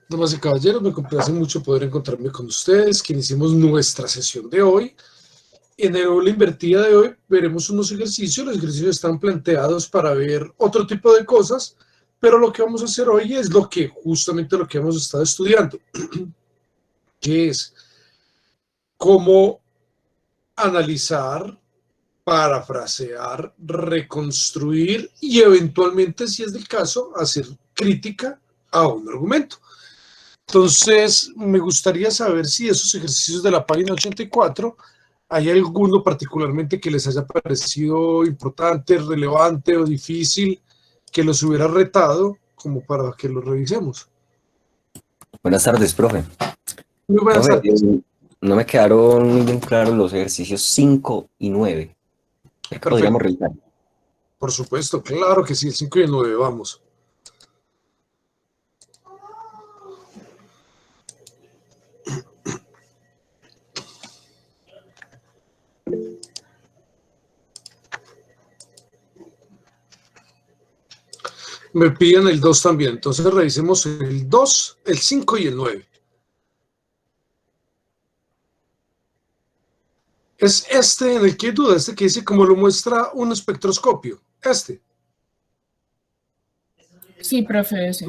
Damas y caballeros, me complace mucho poder encontrarme con ustedes, que iniciemos nuestra sesión de hoy. En el aula invertida de hoy veremos unos ejercicios. Los ejercicios están planteados para ver otro tipo de cosas, pero lo que vamos a hacer hoy es justamente lo que hemos estado estudiando, que es cómo analizar, parafrasear, reconstruir y eventualmente, si es del caso, hacer crítica a un argumento. Entonces, me gustaría saber si esos ejercicios de la página 84, hay alguno particularmente que les haya parecido importante, relevante o difícil, que los hubiera retado, como para que los revisemos. Buenas tardes, profe. Muy buenas Profe, tardes. no me quedaron muy bien claros los ejercicios 5 y 9. ¿Qué podríamos Perfecto. revisar? Por supuesto, claro que sí, el 5 y el 9, vamos. Me piden el 2 también, entonces revisemos el 2, el 5 y el 9. Es este en el que hay duda, este que dice como lo muestra un espectroscopio. Este. Sí, profe, ese.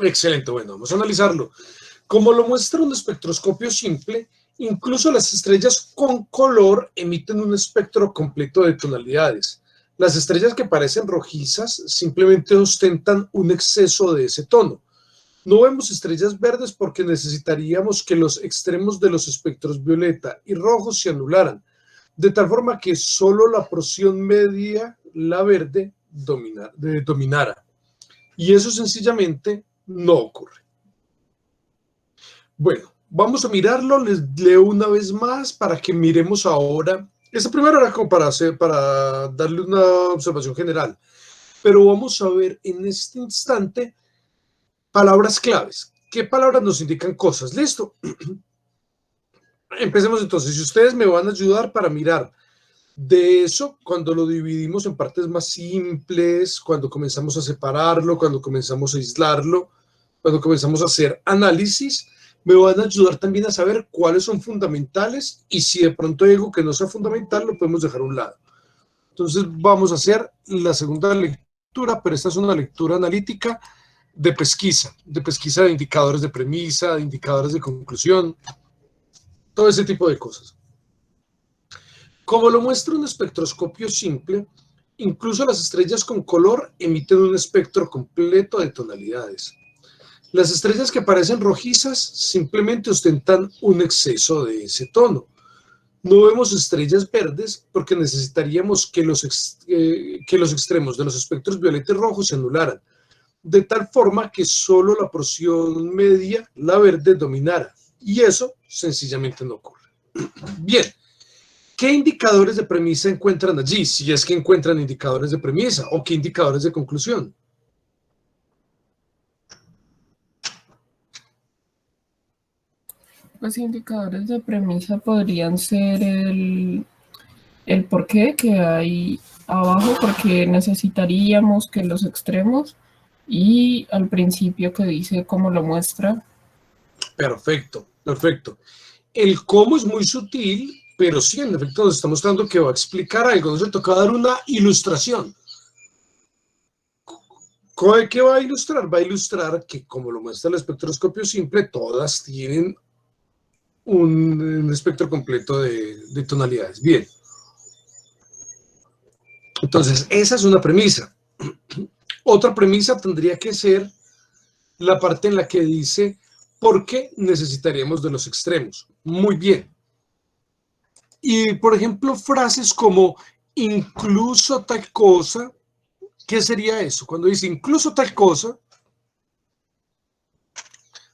Excelente, bueno, vamos a analizarlo. Como lo muestra un espectroscopio simple, incluso las estrellas con color emiten un espectro completo de tonalidades. Las estrellas que parecen rojizas simplemente ostentan un exceso de ese tono. No vemos estrellas verdes porque necesitaríamos que los extremos de los espectros violeta y rojo se anularan, de tal forma que solo la porción media, la verde, dominara. Y eso sencillamente no ocurre. Bueno, vamos a mirarlo, les leo una vez más para que miremos ahora. Esta primera era como para darle una observación general, pero vamos a ver en este instante palabras claves. ¿Qué palabras nos indican cosas? ¿Listo? Empecemos entonces. Si ustedes me van a ayudar para mirar de eso, cuando lo dividimos en partes más simples, cuando comenzamos a separarlo, cuando comenzamos a aislarlo, cuando comenzamos a hacer análisis, me van a ayudar también a saber cuáles son fundamentales y si de pronto hay algo que no sea fundamental, lo podemos dejar a un lado. Entonces vamos a hacer la segunda lectura, pero esta es una lectura analítica de pesquisa de indicadores de premisa, de indicadores de conclusión, todo ese tipo de cosas. Como lo muestra un espectroscopio simple, incluso las estrellas con color emiten un espectro completo de tonalidades. Las estrellas que parecen rojizas simplemente ostentan un exceso de ese tono. No vemos estrellas verdes porque necesitaríamos que los extremos de los espectros violeta y rojo se anularan, de tal forma que solo la porción media, la verde, dominara. Y eso sencillamente no ocurre. Bien. ¿Qué indicadores de premisa encuentran allí? Si es que encuentran indicadores de premisa o qué indicadores de conclusión. Los indicadores de premisa podrían ser el porqué que hay abajo, porque necesitaríamos que los extremos, y al principio que dice cómo lo muestra. Perfecto, perfecto. El cómo es muy sutil, pero sí, en efecto, nos está mostrando que va a explicar algo. Nos toca dar una ilustración. ¿Qué va a ilustrar? Va a ilustrar que, como lo muestra el espectroscopio simple, todas tienen un espectro completo de tonalidades. Bien. Entonces, esa es una premisa. Otra premisa tendría que ser la parte en la que dice por qué necesitaríamos de los extremos. Muy bien. Y, por ejemplo, frases como incluso tal cosa, ¿qué sería eso? Cuando dice incluso tal cosa,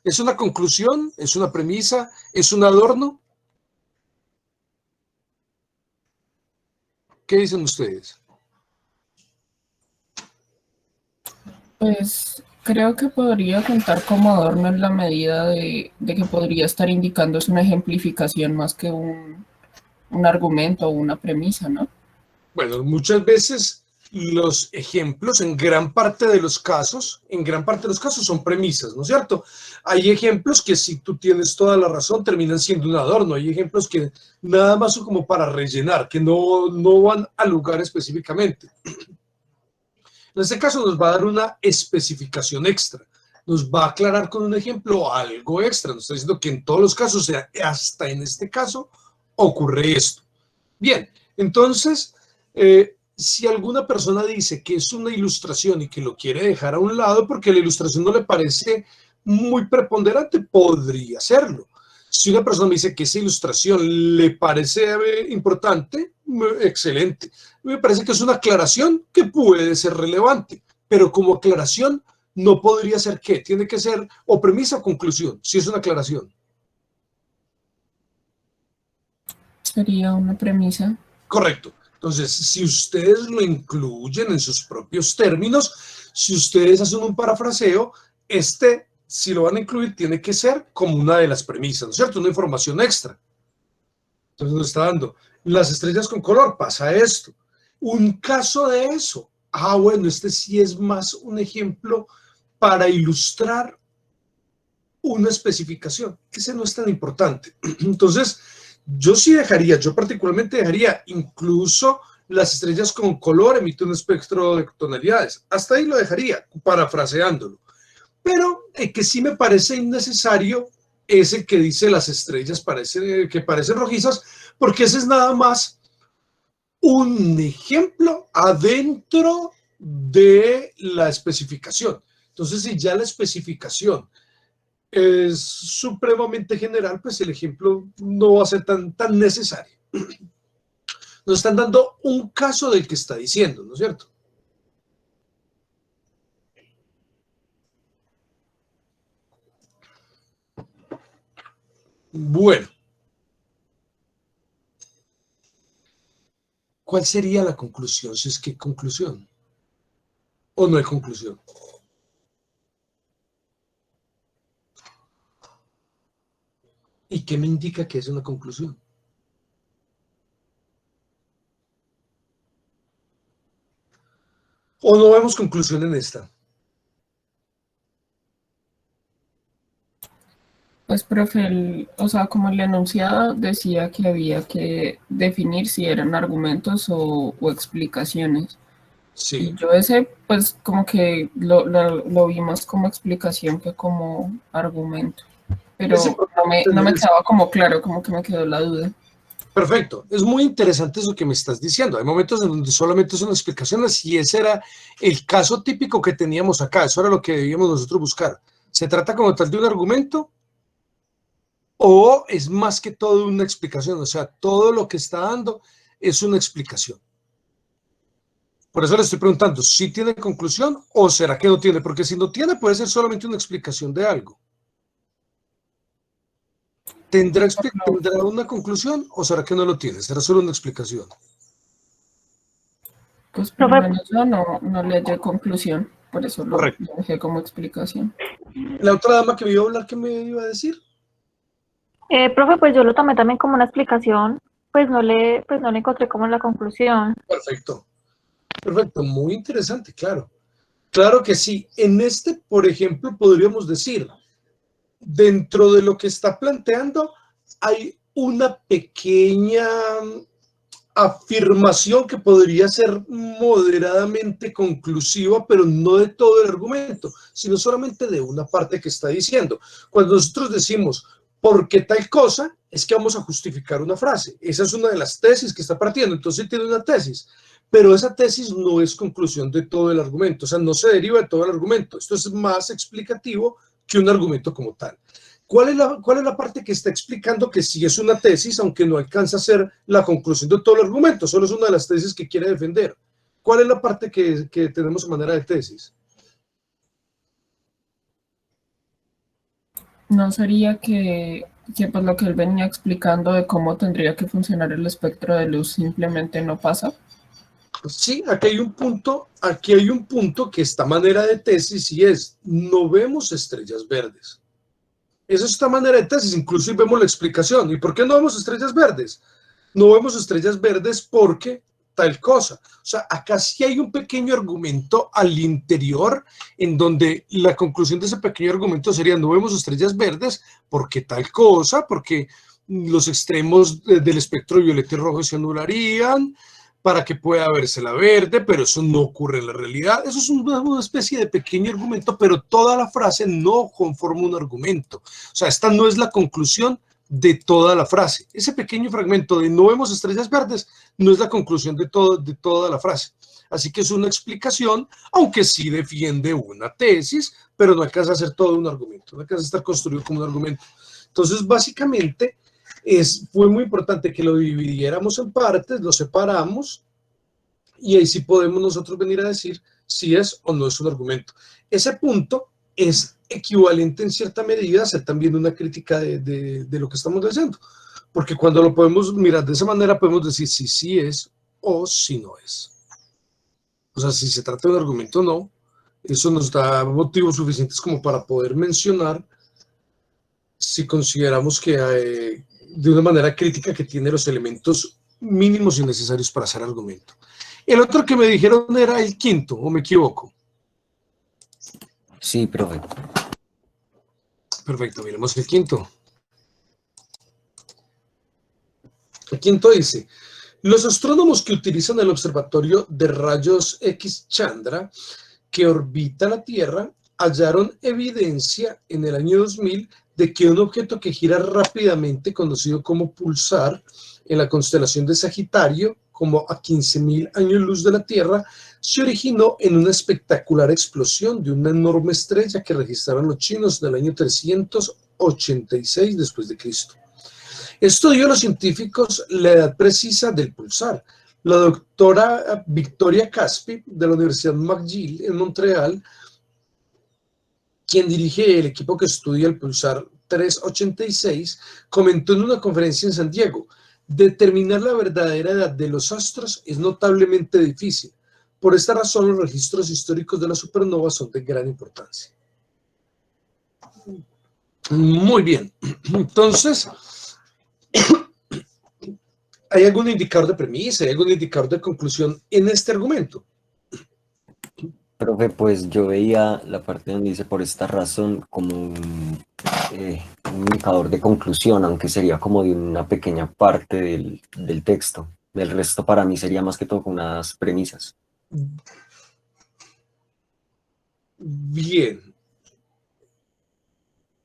¿es una conclusión? ¿Es una premisa? ¿Es un adorno? ¿Qué dicen ustedes? Pues creo que podría contar como adorno en la medida de que podría estar indicando es una ejemplificación más que un argumento o una premisa, ¿no? Bueno, muchas veces los ejemplos en gran parte de los casos son premisas, ¿no es cierto? Hay ejemplos que si tú tienes toda la razón terminan siendo un adorno, hay ejemplos que nada más son como para rellenar, que no van al lugar específicamente. En este caso nos va a dar una especificación extra, nos va a aclarar con un ejemplo algo extra, nos está diciendo que en todos los casos, o sea, hasta en este caso, ocurre esto. Bien, entonces, si alguna persona dice que es una ilustración y que lo quiere dejar a un lado porque la ilustración no le parece muy preponderante, podría hacerlo. Si una persona me dice que esa ilustración le parece importante, excelente. Me parece que es una aclaración que puede ser relevante, pero como aclaración no podría ser ¿qué? Tiene que ser o premisa o conclusión, si es una aclaración. Sería una premisa. Correcto. Entonces, si ustedes lo incluyen en sus propios términos, si ustedes hacen un parafraseo, si lo van a incluir, tiene que ser como una de las premisas, ¿no es cierto? Una información extra. Entonces nos está dando, las estrellas con color, pasa esto. Un caso de eso. Bueno, este sí es más un ejemplo para ilustrar una especificación. Ese no es tan importante. Entonces, yo particularmente dejaría incluso las estrellas con color emiten un espectro de tonalidades. Hasta ahí lo dejaría, parafraseándolo. Pero el que sí me parece innecesario es el que dice las estrellas que parecen rojizas, porque ese es nada más un ejemplo adentro de la especificación. Entonces, si ya la especificación es supremamente general, pues el ejemplo no va a ser tan necesario. Nos están dando un caso del que está diciendo, ¿no es cierto? Bueno. ¿Cuál sería la conclusión? Si es que hay conclusión. ¿O no hay conclusión? ¿Y qué me indica que es una conclusión? ¿O no vemos conclusión en esta? Pues, profe, o sea, como el enunciado decía que había que definir si eran argumentos o explicaciones. Sí. Y yo pues como que lo vi más como explicación que como argumento. Pero no me quedaba como claro, como que me quedó la duda. Perfecto. Es muy interesante eso que me estás diciendo. Hay momentos en donde solamente son explicaciones y ese era el caso típico que teníamos acá. Eso era lo que debíamos nosotros buscar. ¿Se trata como tal de un argumento o es más que todo una explicación? O sea, todo lo que está dando es una explicación. Por eso le estoy preguntando, ¿sí tiene conclusión o será que no tiene? Porque si no tiene, puede ser solamente una explicación de algo. ¿Tendrá una conclusión o será que no lo tiene? ¿Será solo una explicación? Pues por lo menos yo no le di conclusión, por eso lo dejé como explicación. ¿La otra dama que me iba a hablar, qué me iba a decir? Profe, pues yo lo tomé también como una explicación, pues no le encontré como la conclusión. Perfecto. Perfecto, muy interesante, claro. Claro que sí. En este, por ejemplo, podríamos decir, dentro de lo que está planteando, hay una pequeña afirmación que podría ser moderadamente conclusiva, pero no de todo el argumento, sino solamente de una parte que está diciendo. Cuando nosotros decimos, ¿por qué tal cosa? Es que vamos a justificar una frase. Esa es una de las tesis que está partiendo. Entonces tiene una tesis, pero esa tesis no es conclusión de todo el argumento, o sea, no se deriva de todo el argumento. Esto es más explicativo que un argumento como tal. ¿Cuál es la parte que está explicando que sí es una tesis, aunque no alcanza a ser la conclusión de todo el argumento? Solo es una de las tesis que quiere defender. ¿Cuál es la parte que tenemos a manera de tesis? ¿No sería que pues lo que él venía explicando de cómo tendría que funcionar el espectro de luz simplemente no pasa? Sí, aquí hay un punto que esta manera de tesis y es, no vemos estrellas verdes. Esa es esta manera de tesis, incluso vemos la explicación. ¿Y por qué no vemos estrellas verdes? No vemos estrellas verdes porque tal cosa. O sea, acá sí hay un pequeño argumento al interior en donde la conclusión de ese pequeño argumento sería: no vemos estrellas verdes porque tal cosa, porque los extremos del espectro violeta y rojo se anularían para que pueda verse la verde, pero eso no ocurre en la realidad. Eso es una especie de pequeño argumento, pero toda la frase no conforma un argumento. O sea, esta no es la conclusión de toda la frase. Ese pequeño fragmento de no vemos estrellas verdes no es la conclusión de toda la frase. Así que es una explicación, aunque sí defiende una tesis, pero no alcanza a ser todo un argumento, no alcanza a estar construido como un argumento. Entonces, básicamente, fue muy importante que lo dividiéramos en partes, lo separamos, y ahí sí podemos nosotros venir a decir si es o no es un argumento. Ese punto es equivalente en cierta medida a ser también una crítica de lo que estamos diciendo, porque cuando lo podemos mirar de esa manera podemos decir si sí es o si no es. O sea, si se trata de un argumento o no, eso nos da motivos suficientes como para poder mencionar si consideramos que de una manera crítica que tiene los elementos mínimos y necesarios para hacer argumento. El otro que me dijeron era el quinto, ¿o me equivoco? Sí, profe. Perfecto, miremos el quinto. El quinto dice: los astrónomos que utilizan el observatorio de rayos X Chandra que orbita la Tierra hallaron evidencia en el año 2000 de que un objeto que gira rápidamente, conocido como pulsar, en la constelación de Sagitario, como a 15.000 años luz de la Tierra, se originó en una espectacular explosión de una enorme estrella que registraron los chinos en el año 386 después de Cristo. Esto dio a los científicos la edad precisa del pulsar. La doctora Victoria Caspi, de la Universidad McGill en Montreal, quien dirige el equipo que estudia el pulsar 386, comentó en una conferencia en San Diego: determinar la verdadera edad de los astros es notablemente difícil. Por esta razón, los registros históricos de las supernovas son de gran importancia. Muy bien. Entonces, ¿hay algún indicador de premisa, hay algún indicador de conclusión en este argumento? Profe, pues yo veía la parte donde dice por esta razón como un indicador de conclusión, aunque sería como de una pequeña parte del texto. El resto para mí sería más que todo con unas premisas. Bien.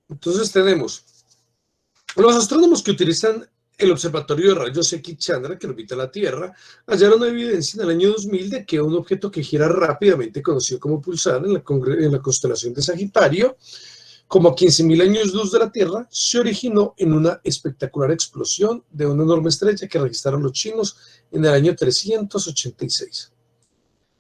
Entonces tenemos los astrónomos que utilizan el observatorio de rayos X Chandra que orbita la Tierra hallaron evidencia en el año 2000 de que un objeto que gira rápidamente, conocido como pulsar, en la constelación de Sagitario, como a 15.000 años luz de la Tierra, se originó en una espectacular explosión de una enorme estrella que registraron los chinos en el año 386.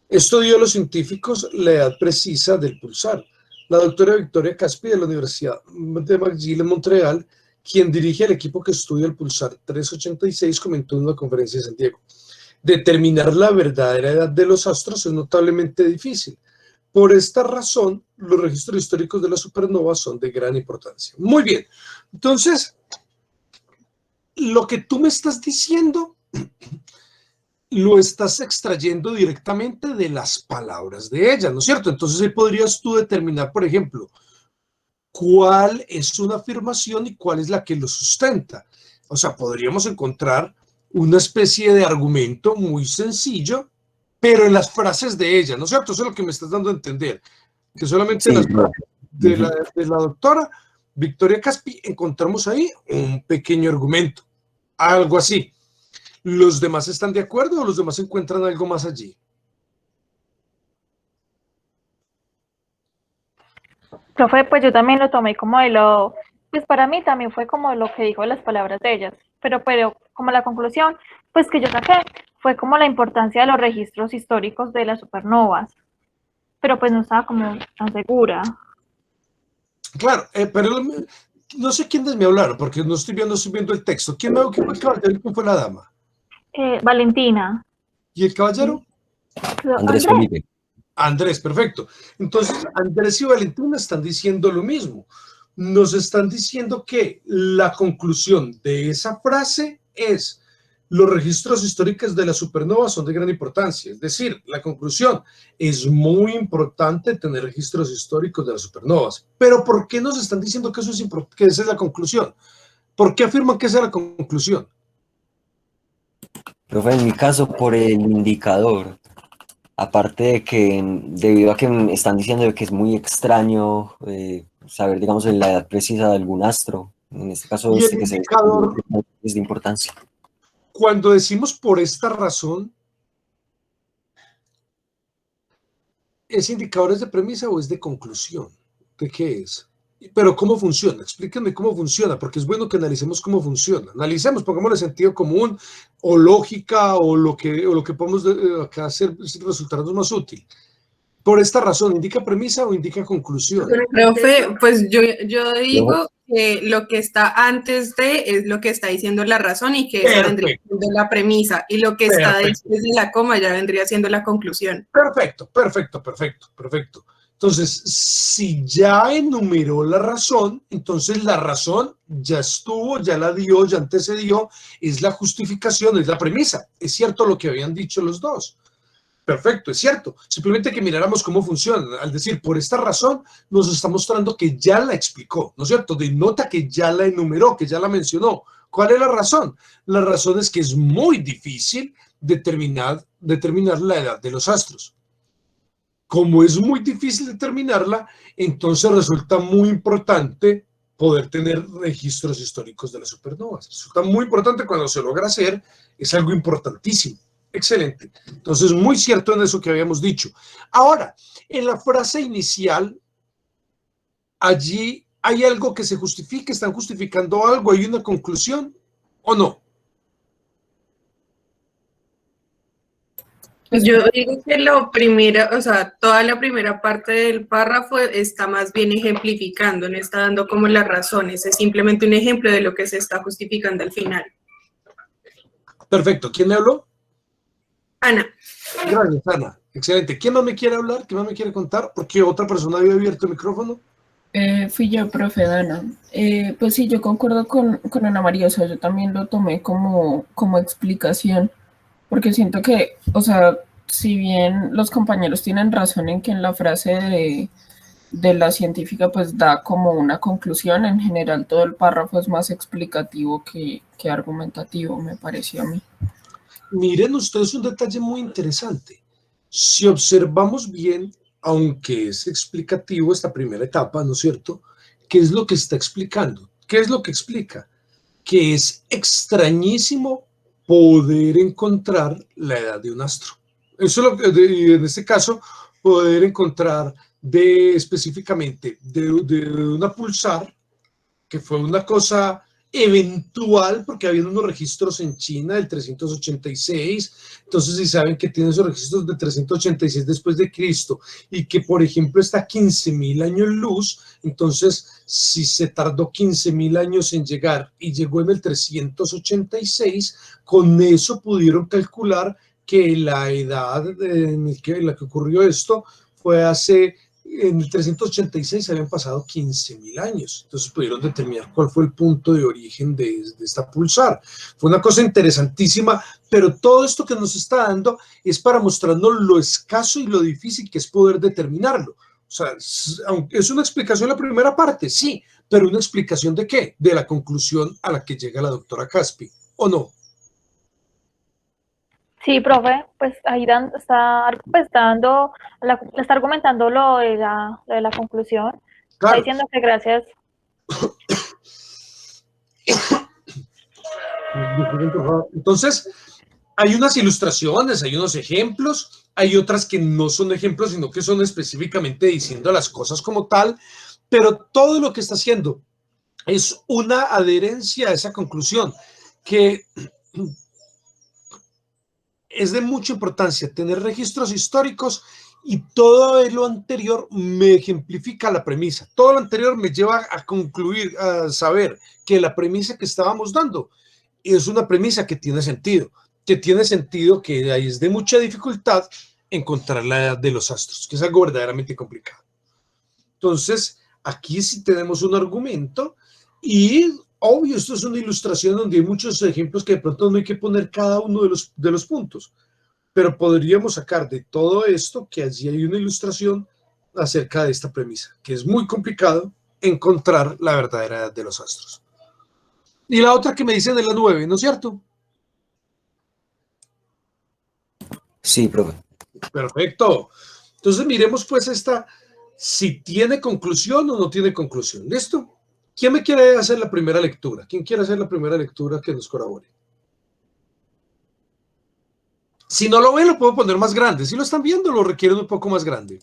Esto dio a los científicos la edad precisa del pulsar. La doctora Victoria Caspi, de la Universidad de McGill en Montreal, quien dirige el equipo que estudia el pulsar 386, comentó en una conferencia de San Diego: determinar la verdadera edad de los astros es notablemente difícil. Por esta razón, los registros históricos de las supernovas son de gran importancia. Muy bien. Entonces, lo que tú me estás diciendo lo estás extrayendo directamente de las palabras de ella, ¿no es cierto? Entonces ahí podrías tú determinar, por ejemplo, cuál es una afirmación y cuál es la que lo sustenta. O sea, podríamos encontrar una especie de argumento muy sencillo, pero en las frases de ella, ¿no es cierto? Eso es lo que me estás dando a entender, que solamente en las frases de la doctora Victoria Caspi encontramos ahí un pequeño argumento, algo así. ¿Los demás están de acuerdo o los demás encuentran algo más allí? Profe, pues yo también lo tomé como pues para mí también fue como lo que dijo las palabras de ellas, pero como la conclusión, pues que yo saqué, fue como la importancia de los registros históricos de las supernovas, pero pues no estaba como tan segura. Claro, pero no sé quiénes me hablaron, porque no estoy viendo el texto. ¿Quién fue el caballero y quién fue la dama? Valentina. ¿Y el caballero? Andrés Felipe. Andrés, perfecto. Entonces, Andrés y Valentina están diciendo lo mismo. Nos están diciendo que la conclusión de esa frase es: Los registros históricos de las supernovas son de gran importancia. Es decir, la conclusión, es muy importante tener registros históricos de las supernovas. Pero ¿por qué nos están diciendo que, que esa es la conclusión? ¿Por qué afirman que esa es la conclusión? Profe, en mi caso, por el indicador, aparte de que, debido a que me están diciendo que es muy extraño saber, digamos, la edad precisa de algún astro, en este caso, Y el que indicador, es de importancia. cuando decimos por esta razón, ¿ese indicador es de premisa o es de conclusión? ¿De qué es? Pero ¿cómo funciona? Explíquenme cómo funciona, porque es bueno que analicemos cómo funciona. Analicemos, pongámosle sentido común o lógica o lo que podemos acá hacer resultarnos más útil. Por esta razón, ¿indica premisa o indica conclusión? Profe, pues yo digo que lo que está antes de es lo que está diciendo la razón y que esa vendría siendo la premisa, y lo que está después de la coma ya vendría siendo la conclusión. Perfecto. Entonces, si ya enumeró la razón, entonces la razón ya estuvo, ya la dio, ya antecedió, es la justificación, es la premisa. Es cierto lo que habían dicho los dos. Perfecto, es cierto. Simplemente que miráramos cómo funciona. Al decir, por esta razón, nos está mostrando que ya la explicó, ¿no es cierto? Denota que ya la enumeró, que ya la mencionó. ¿Cuál es la razón? La razón es que es muy difícil determinar la edad de los astros. Como es muy difícil determinarla, entonces resulta muy importante poder tener registros históricos de las supernovas. Resulta muy importante cuando se logra hacer, es algo importantísimo. Excelente. Entonces, muy cierto en eso que habíamos dicho. Ahora, en la frase inicial, allí hay algo que se justifica, están justificando algo, hay una conclusión, ¿o no? Yo digo que toda la primera parte del párrafo está más bien ejemplificando, no está dando como las razones, es simplemente un ejemplo de lo que se está justificando al final. Perfecto. ¿Quién me habló? Ana. Gracias, Ana. Excelente. ¿Quién más me quiere hablar? ¿Quién más me quiere contar? ¿Por qué otra persona había abierto el micrófono? Fui yo, profe Dana. Pues sí, yo concuerdo con Ana María, o sea, yo también lo tomé como explicación, porque siento que, o sea, si bien los compañeros tienen razón en que en la frase de la científica pues da como una conclusión, en general todo el párrafo es más explicativo que argumentativo, me pareció a mí. Miren ustedes un detalle muy interesante. Si observamos bien, aunque es explicativo esta primera etapa, ¿no es cierto? ¿Qué es lo que está explicando? ¿Qué es lo que explica? Que es extrañísimo poder encontrar la edad de un astro. Eso es lo que, en este caso, poder encontrar específicamente de una pulsar, que fue una cosa eventual, porque había unos registros en China del 386, entonces si saben que tiene esos registros de 386 después de Cristo, y que por ejemplo está 15.000 años luz, entonces si se tardó 15.000 años en llegar y llegó en el 386, con eso pudieron calcular que la edad en la que ocurrió esto fue en el 386 habían pasado 15.000 años, entonces pudieron determinar cuál fue el punto de origen de esta pulsar. Fue una cosa interesantísima, pero todo esto que nos está dando es para mostrarnos lo escaso y lo difícil que es poder determinarlo. O sea, aunque es una explicación la primera parte, sí, pero una explicación ¿de qué? De la conclusión a la que llega la doctora Caspi, ¿o no? Sí, profe, pues ahí está argumentando lo de la conclusión. Claro. Está diciendo que gracias. Entonces, hay unas ilustraciones, hay unos ejemplos, hay otras que no son ejemplos, sino que son específicamente diciendo las cosas como tal, pero todo lo que está haciendo es una adherencia a esa conclusión, que es de mucha importancia tener registros históricos, y todo lo anterior me ejemplifica la premisa. Todo lo anterior me lleva a concluir, a saber que la premisa que estábamos dando es una premisa que tiene sentido, que ahí es de mucha dificultad encontrar la edad de los astros, que es algo verdaderamente complicado. Entonces, aquí sí tenemos un argumento, y Obvio, esto es una ilustración donde hay muchos ejemplos que de pronto no hay que poner cada uno de los puntos, pero podríamos sacar de todo esto que allí hay una ilustración acerca de esta premisa, que es muy complicado encontrar la verdadera edad de los astros. Y la otra que me dicen de la 9, ¿no es cierto? Sí, profe. Perfecto. Entonces miremos pues esta, si tiene conclusión o no tiene conclusión. ¿Listo? ¿Quién me quiere hacer la primera lectura? ¿Quién quiere hacer la primera lectura que nos corrobore? Si no lo ven, lo puedo poner más grande. Si lo están viendo, lo requieren un poco más grande.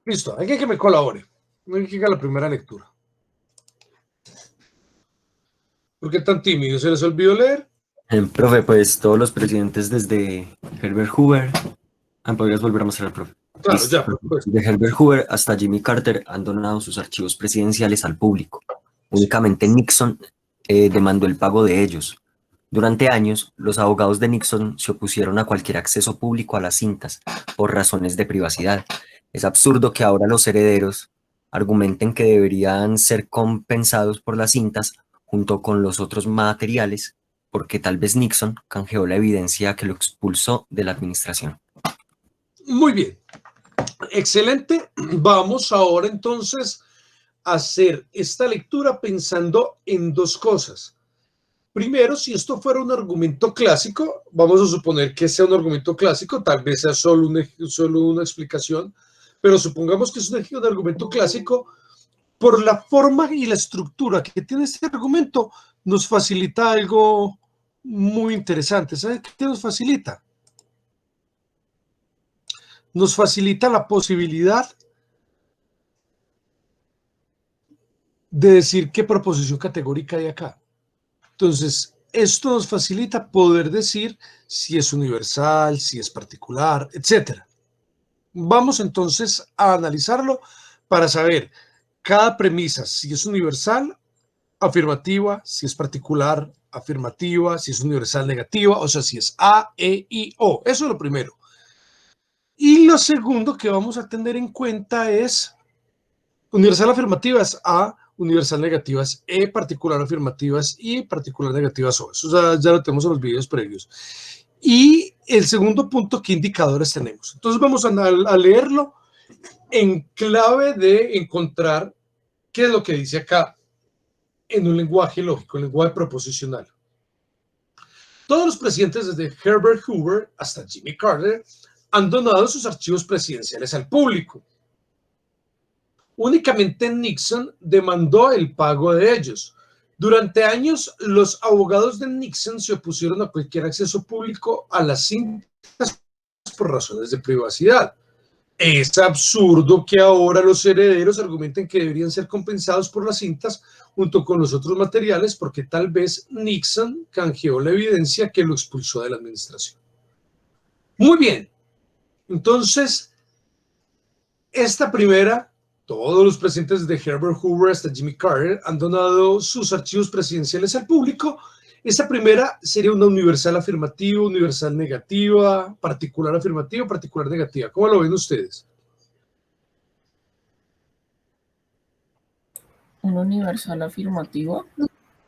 Listo, alguien que me colabore. Alguien que haga la primera lectura. ¿Por qué tan tímido? ¿Se les olvidó leer? Profe, pues todos los presidentes desde Herbert Hoover. ¿Podrías volver a mostrar, profe? Claro, Listo. ya, por supuesto. De Herbert Hoover hasta Jimmy Carter han donado sus archivos presidenciales al público. Únicamente Nixon demandó el pago de ellos. Durante años, los abogados de Nixon se opusieron a cualquier acceso público a las cintas por razones de privacidad. Es absurdo que ahora los herederos argumenten que deberían ser compensados por las cintas junto con los otros materiales, porque tal vez Nixon canjeó la evidencia que lo expulsó de la administración. Muy bien. Excelente. Vamos ahora entonces a hacer esta lectura pensando en dos cosas. Primero, si esto fuera un argumento clásico, vamos a suponer que sea un argumento clásico, tal vez sea solo una explicación, pero supongamos que es un argumento clásico, por la forma y la estructura que tiene este argumento, nos facilita algo muy interesante. ¿Sabe qué nos facilita? Nos facilita la posibilidad de decir qué proposición categórica hay acá. Entonces, esto nos facilita poder decir si es universal, si es particular, etc. Vamos entonces a analizarlo para saber cada premisa, si es universal, afirmativa, si es particular, afirmativa, si es universal, negativa, o sea, si es A, E, I, O. Eso es lo primero. Y lo segundo que vamos a tener en cuenta es universal afirmativa es A, universal negativa es E, particular afirmativa es I, particular negativa es O. Eso ya lo tenemos en los videos previos. Y el segundo punto, ¿qué indicadores tenemos? Entonces vamos a leerlo en clave de encontrar qué es lo que dice acá en un lenguaje lógico, un lenguaje proposicional. Todos los presidentes desde Herbert Hoover hasta Jimmy Carter han donado sus archivos presidenciales al público. Únicamente Nixon demandó el pago de ellos. Durante años, los abogados de Nixon se opusieron a cualquier acceso público a las cintas por razones de privacidad. Es absurdo que ahora los herederos argumenten que deberían ser compensados por las cintas junto con los otros materiales porque tal vez Nixon canjeó la evidencia que lo expulsó de la administración. Muy bien. Entonces, esta primera, todos los presidentes de Herbert Hoover hasta Jimmy Carter han donado sus archivos presidenciales al público. Esta primera sería una universal afirmativa, universal negativa, particular afirmativa, particular negativa. ¿Cómo lo ven ustedes? ¿Un universal afirmativo?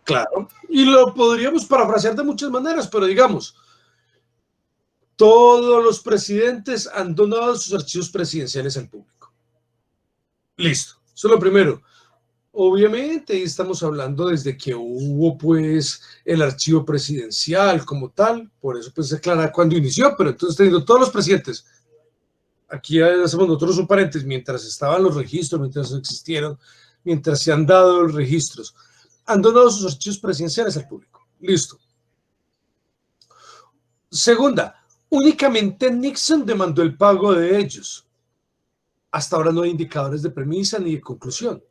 Claro. Y lo podríamos parafrasear de muchas maneras, pero digamos, todos los presidentes han donado sus archivos presidenciales al público. Listo. Eso es lo primero. Obviamente, ahí estamos hablando desde que hubo, pues, el archivo presidencial como tal. Por eso, pues, se aclara cuándo inició. Pero entonces, teniendo todos los presidentes, aquí hacemos nosotros un paréntesis, mientras estaban los registros, mientras existieron, mientras se han dado los registros, han donado sus archivos presidenciales al público. Listo. Segunda, únicamente Nixon demandó el pago de ellos. Hasta ahora no hay indicadores de premisa ni de conclusión.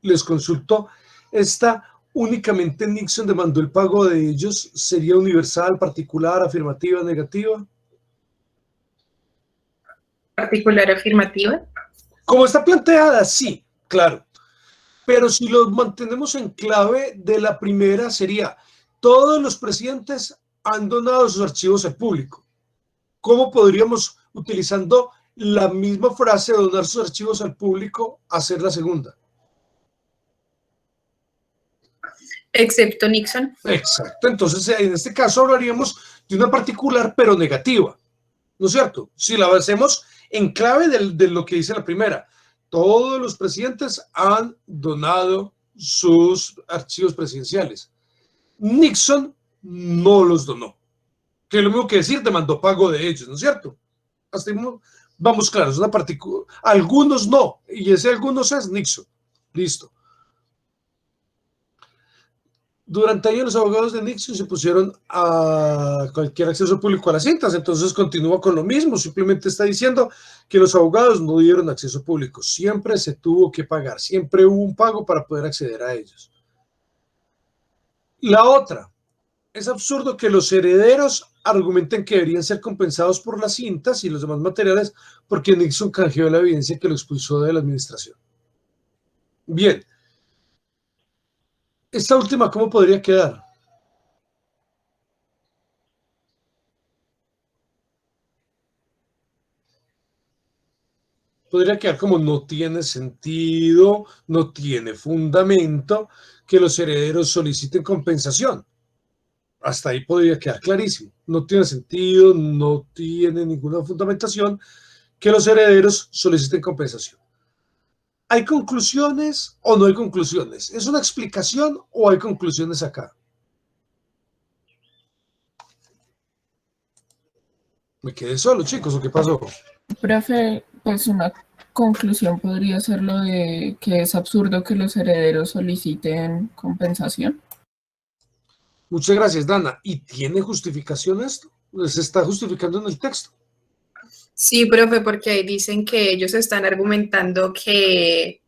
Les consulto, esta únicamente Nixon demandó el pago de ellos, ¿sería universal, particular, afirmativa, negativa? Particular afirmativa. Como está planteada, sí, claro. Pero si lo mantenemos en clave de la primera, sería, todos los presidentes han donado sus archivos al público. ¿Cómo podríamos utilizando la misma frase de donar sus archivos al público, hacer la segunda. Excepto Nixon. Exacto, entonces en este caso hablaríamos de una particular pero negativa, ¿no es cierto? Si la hacemos en clave de lo que dice la primera, todos los presidentes han donado sus archivos presidenciales. Nixon no los donó, que es lo mismo que decir demandó pago de ellos, ¿no es cierto? Hasta ahí vamos claros, una particular, algunos no, y ese algunos es Nixon, listo. Durante años los abogados de Nixon se pusieron a cualquier acceso público a las cintas, entonces continúa con lo mismo, simplemente está diciendo que los abogados no dieron acceso público, siempre se tuvo que pagar, siempre hubo un pago para poder acceder a ellos. La otra, es absurdo que los herederos argumenten que deberían ser compensados por las cintas y los demás materiales porque Nixon canjeó la evidencia que lo expulsó de la administración. Bien. Esta última, ¿cómo podría quedar? Podría quedar como no tiene sentido, no tiene fundamento que los herederos soliciten compensación. Hasta ahí podría quedar clarísimo. No tiene sentido, no tiene ninguna fundamentación que los herederos soliciten compensación. ¿Hay conclusiones o no hay conclusiones? ¿Es una explicación o hay conclusiones acá? ¿Me quedé solo, chicos, o qué pasó? Profe, pues una conclusión podría ser lo de que es absurdo que los herederos soliciten compensación. Muchas gracias, Dana. ¿Y tiene justificación esto? ¿Se está justificando en el texto? Sí, profe, porque ahí dicen que ellos están argumentando que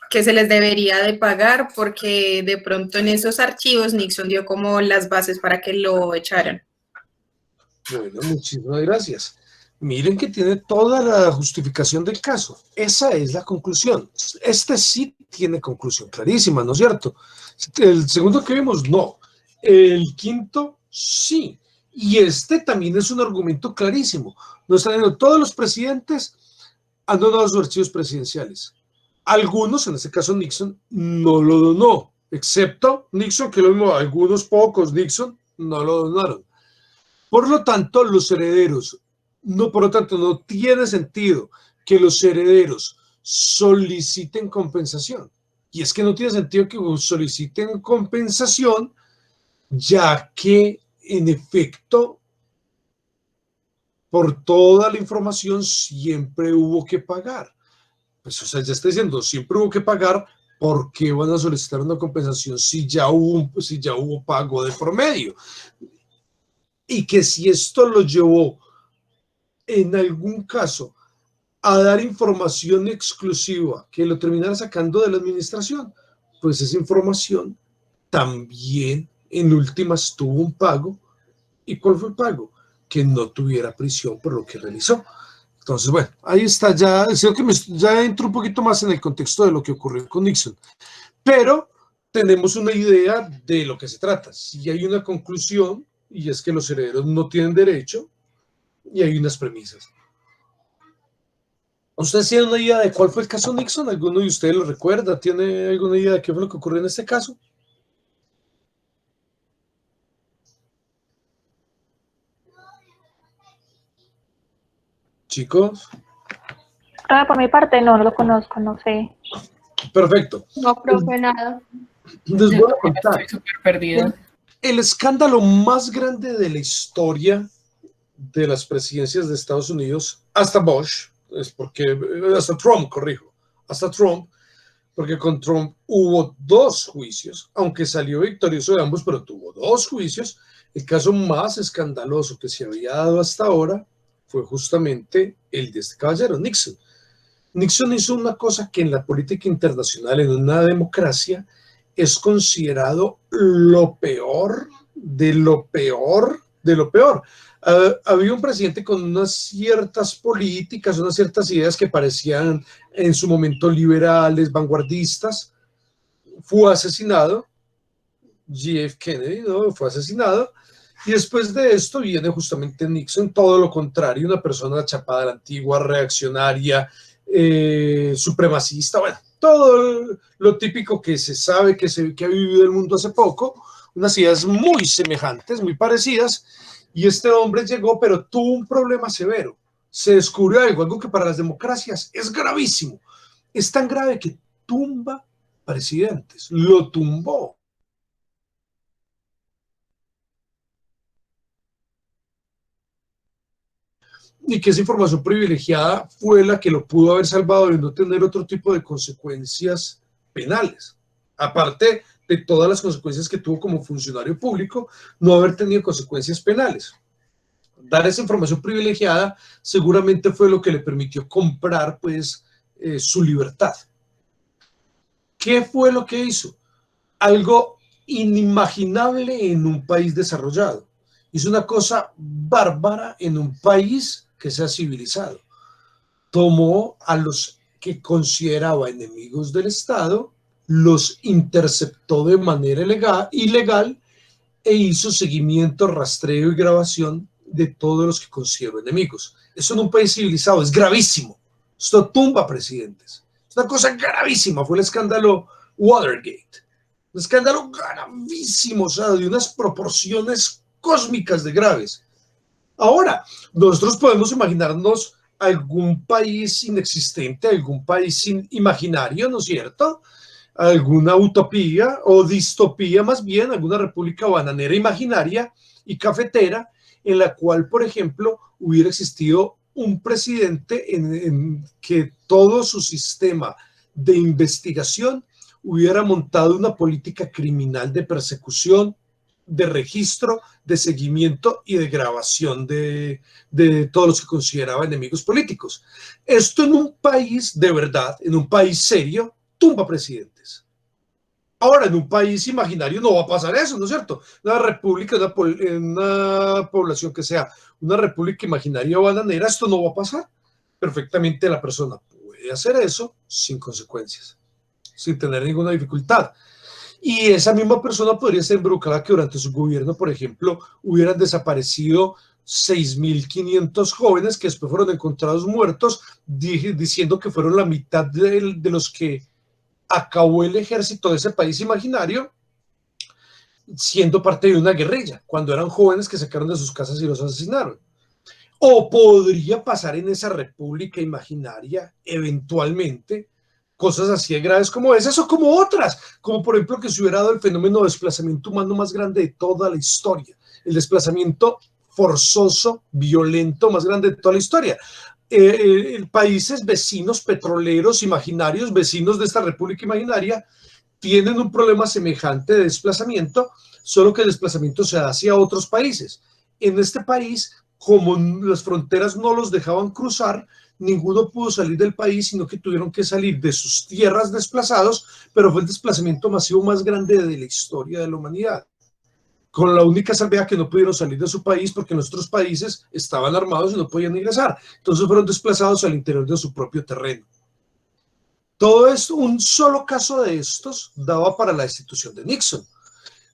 se les debería de pagar porque de pronto en esos archivos Nixon dio como las bases para que lo echaran. Bueno, muchísimas gracias. Miren que tiene toda la justificación del caso. Esa es la conclusión. Este sí tiene conclusión clarísima, ¿no es cierto? El segundo que vimos, no. El quinto, sí. Y este también es un argumento clarísimo. Nos están diciendo, todos los presidentes han donado sus archivos presidenciales. Algunos, en este caso Nixon, no lo donó, excepto Nixon, que lo mismo, algunos pocos Nixon no lo donaron. Por lo tanto, los herederos, no tiene sentido que los herederos soliciten compensación. Y es que no tiene sentido que soliciten compensación, ya que en efecto, por toda la información siempre hubo que pagar. Pues, o sea, ya está diciendo, siempre hubo que pagar, ¿por qué van a solicitar una compensación si ya hubo pago de promedio? Y que si esto lo llevó en algún caso a dar información exclusiva que lo terminara sacando de la administración, pues esa información también en últimas tuvo un pago. ¿Y cuál fue el pago? Que no tuviera prisión por lo que realizó. Entonces, bueno, ahí está, ya entro un poquito más en el contexto de lo que ocurrió con Nixon, pero tenemos una idea de lo que se trata. Si hay una conclusión, y es que los herederos no tienen derecho, y hay unas premisas. ¿Ustedes tienen una idea de cuál fue el caso Nixon? ¿Alguno de ustedes lo recuerda? ¿Tiene alguna idea de qué fue lo que ocurrió en este caso? Chicos. Por mi parte no lo conozco, no sé. Perfecto. No, profe, nada. Les voy a contar. Estoy súper perdida. El escándalo más grande de la historia de las presidencias de Estados Unidos, hasta Bush, hasta Trump, hasta Trump, porque con Trump hubo 2 juicios, aunque salió victorioso de ambos, pero tuvo 2 juicios. El caso más escandaloso que se había dado hasta ahora fue justamente el de este caballero, Nixon. Nixon hizo una cosa que en la política internacional, en una democracia, es considerado lo peor de lo peor de lo peor. Había un presidente con unas ciertas políticas, unas ciertas ideas que parecían en su momento liberales, vanguardistas. Fue asesinado, JF Kennedy, ¿no? Fue asesinado, Y después de esto viene justamente Nixon, todo lo contrario, una persona chapada a la antigua, reaccionaria, supremacista, bueno, todo lo típico que se sabe que ha vivido el mundo hace poco, unas ideas muy semejantes, muy parecidas, y este hombre llegó, pero tuvo un problema severo. Se descubrió algo que para las democracias es gravísimo. Es tan grave que tumba presidentes, lo tumbó. Y que esa información privilegiada fue la que lo pudo haber salvado de no tener otro tipo de consecuencias penales. Aparte de todas las consecuencias que tuvo como funcionario público, no haber tenido consecuencias penales. Dar esa información privilegiada seguramente fue lo que le permitió comprar pues su libertad. ¿Qué fue lo que hizo? Algo inimaginable en un país desarrollado. Hizo una cosa bárbara en un país que sea civilizado. Tomó a los que consideraba enemigos del Estado, los interceptó de manera ilegal e hizo seguimiento, rastreo y grabación de todos los que consideró enemigos. Eso en un país civilizado es gravísimo. Esto tumba presidentes. Es una cosa gravísima. Fue el escándalo Watergate. Un escándalo gravísimo, o sea, de unas proporciones cósmicas de graves. Ahora, nosotros podemos imaginarnos algún país inexistente, algún país imaginario, ¿no es cierto? Alguna utopía o distopía más bien, alguna república bananera imaginaria y cafetera en la cual, por ejemplo, hubiera existido un presidente en que todo su sistema de investigación hubiera montado una política criminal de persecución, de registro, de seguimiento y de grabación de todos los que consideraba enemigos políticos. Esto en un país de verdad, en un país serio, tumba presidentes. Ahora, en un país imaginario no va a pasar eso, ¿no es cierto? Una república, una población que sea una república imaginaria o bananera, esto no va a pasar. Perfectamente la persona puede hacer eso sin consecuencias, sin tener ninguna dificultad. Y esa misma persona podría ser involucrada que durante su gobierno, por ejemplo, hubieran desaparecido 6.500 jóvenes que después fueron encontrados muertos, diciendo que fueron la mitad de los que acabó el ejército de ese país imaginario, siendo parte de una guerrilla, cuando eran jóvenes que sacaron de sus casas y los asesinaron. O podría pasar en esa república imaginaria, eventualmente, cosas así de graves como esas o como otras, como por ejemplo que se hubiera dado el fenómeno de desplazamiento humano más grande de toda la historia, el desplazamiento forzoso, violento más grande de toda la historia. Países vecinos petroleros imaginarios, vecinos de esta república imaginaria, tienen un problema semejante de desplazamiento, solo que el desplazamiento se da hacia otros países. En este país, como las fronteras no los dejaban cruzar, ninguno pudo salir del país, sino que tuvieron que salir de sus tierras desplazados, pero fue el desplazamiento masivo más grande de la historia de la humanidad. Con la única salvedad que no pudieron salir de su país porque en otros países estaban armados y no podían ingresar. Entonces fueron desplazados al interior de su propio terreno. Todo esto, un solo caso de estos daba para la destitución de Nixon.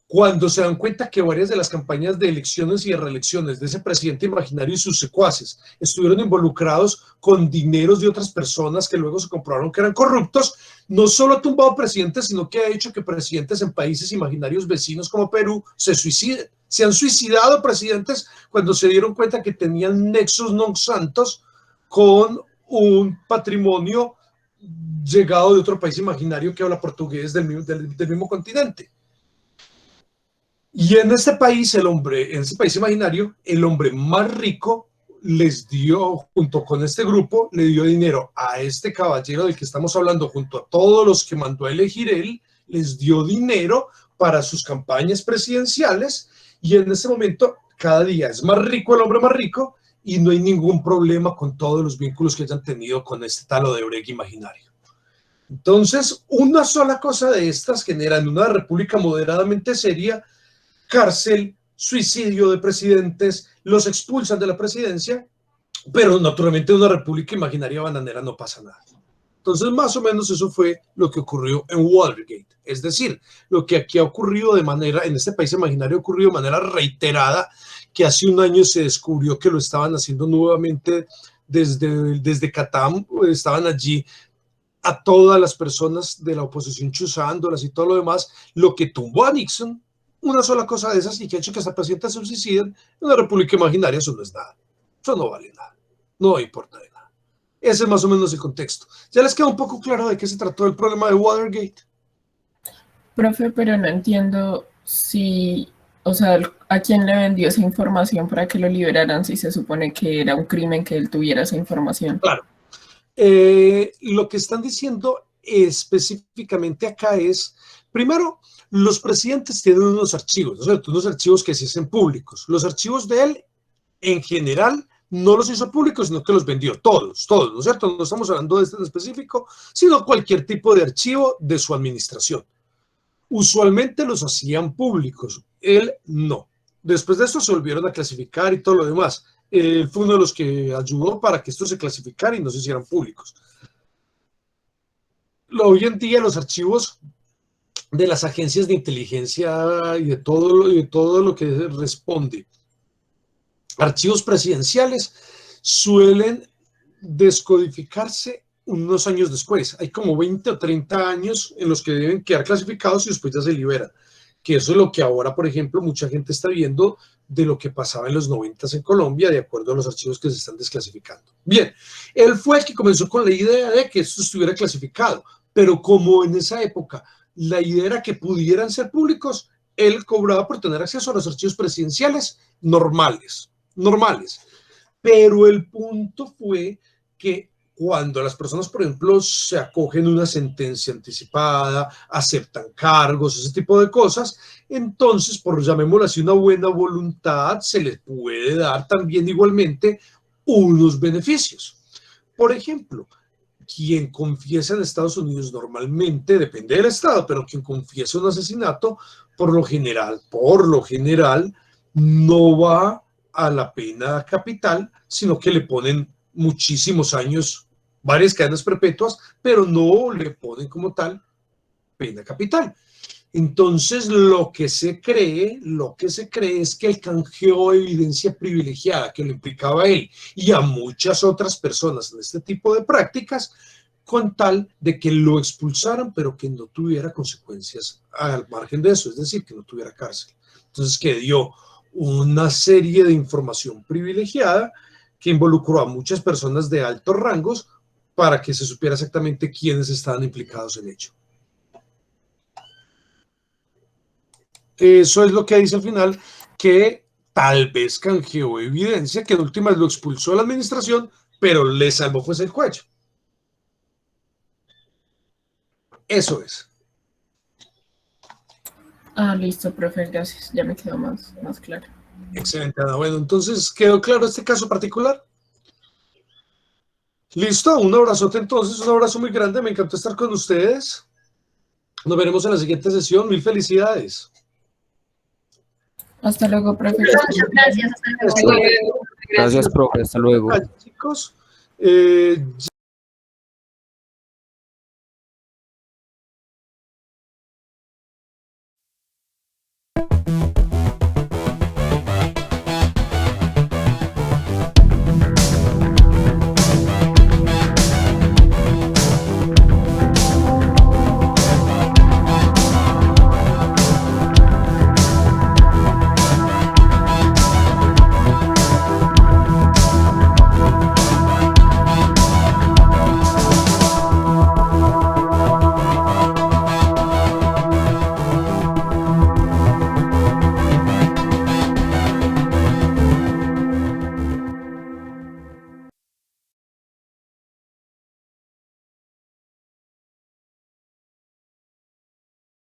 Cuando se dan cuenta que varias de las campañas de elecciones y de reelecciones de ese presidente imaginario y sus secuaces estuvieron involucrados con dineros de otras personas que luego se comprobaron que eran corruptos, no solo ha tumbado presidentes, sino que ha hecho que presidentes en países imaginarios vecinos como Perú se suiciden. Se han suicidado presidentes cuando se dieron cuenta que tenían nexos non santos con un patrimonio llegado de otro país imaginario que habla portugués del mismo continente. Y en este país, en este país imaginario, el hombre más rico les dio, junto con este grupo, le dio dinero a este caballero del que estamos hablando, junto a todos los que mandó a elegir él, les dio dinero para sus campañas presidenciales, y en este momento cada día es más rico el hombre más rico, y no hay ningún problema con todos los vínculos que hayan tenido con este tal Odebrecht imaginario. Entonces, una sola cosa de estas genera en una república moderadamente seria cárcel, suicidio de presidentes, los expulsan de la presidencia, pero naturalmente en una república imaginaria bananera no pasa nada. Entonces, más o menos eso fue lo que ocurrió en Watergate. Es decir, lo que aquí ha ocurrido en este país imaginario ha ocurrido de manera reiterada, que hace un año se descubrió que lo estaban haciendo nuevamente desde Catam, estaban allí a todas las personas de la oposición chuzándolas y todo lo demás, lo que tumbó a Nixon, una sola cosa de esas y que ha hecho que hasta presidentes se suiciden en una república imaginaria, eso no es nada, eso no vale nada, no importa de nada. Ese es más o menos el contexto. ¿Ya les queda un poco claro de qué se trató el problema de Watergate? Profe, pero no entiendo si, o sea, ¿a quién le vendió esa información para que lo liberaran si se supone que era un crimen que él tuviera esa información? Claro. Lo que están diciendo específicamente acá es, primero, los presidentes tienen unos archivos, ¿no es cierto? Unos archivos que se hacen públicos. Los archivos de él, en general, no los hizo públicos, sino que los vendió todos, ¿no es cierto? No estamos hablando de este en específico, sino cualquier tipo de archivo de su administración. Usualmente los hacían públicos, él no. Después de esto se volvieron a clasificar y todo lo demás. Él fue uno de los que ayudó para que esto se clasificara y no se hicieran públicos. Hoy en día los archivos de las agencias de inteligencia y de todo lo que responde archivos presidenciales suelen descodificarse unos años después. Hay como 20 o 30 años en los que deben quedar clasificados y después ya se liberan. Que eso es lo que ahora, por ejemplo, mucha gente está viendo de lo que pasaba en los 90 en Colombia, de acuerdo a los archivos que se están desclasificando. Bien, él fue el que comenzó con la idea de que esto estuviera clasificado, pero como en esa época la idea era que pudieran ser públicos, él cobraba por tener acceso a los archivos presidenciales normales. Pero el punto fue que cuando las personas, por ejemplo, se acogen a una sentencia anticipada, aceptan cargos, ese tipo de cosas, entonces, por llamémoslo así, una buena voluntad, se les puede dar también igualmente unos beneficios. Por ejemplo, quien confiesa en Estados Unidos normalmente, depende del estado, pero quien confiesa un asesinato, por lo general, no va a la pena capital, sino que le ponen muchísimos años, varias cadenas perpetuas, pero no le ponen como tal pena capital. Entonces, lo que se cree es que él canjeó evidencia privilegiada que lo implicaba a él y a muchas otras personas en este tipo de prácticas, con tal de que lo expulsaran, pero que no tuviera consecuencias al margen de eso, es decir, que no tuviera cárcel. Entonces, que dio una serie de información privilegiada que involucró a muchas personas de altos rangos para que se supiera exactamente quiénes estaban implicados en ello. Eso es lo que dice al final, que tal vez canjeó evidencia, que en últimas lo expulsó de la administración, pero le salvó pues el cuello. Eso es. Listo, profe, gracias. Ya me quedó más claro. Excelente, Ana. Bueno, entonces, ¿quedó claro este caso particular? Listo, un abrazote entonces, un abrazo muy grande, me encantó estar con ustedes. Nos veremos en la siguiente sesión, mil felicidades. Hasta luego, profe. Muchas gracias, hasta luego. Gracias, profe, hasta luego. Chicos,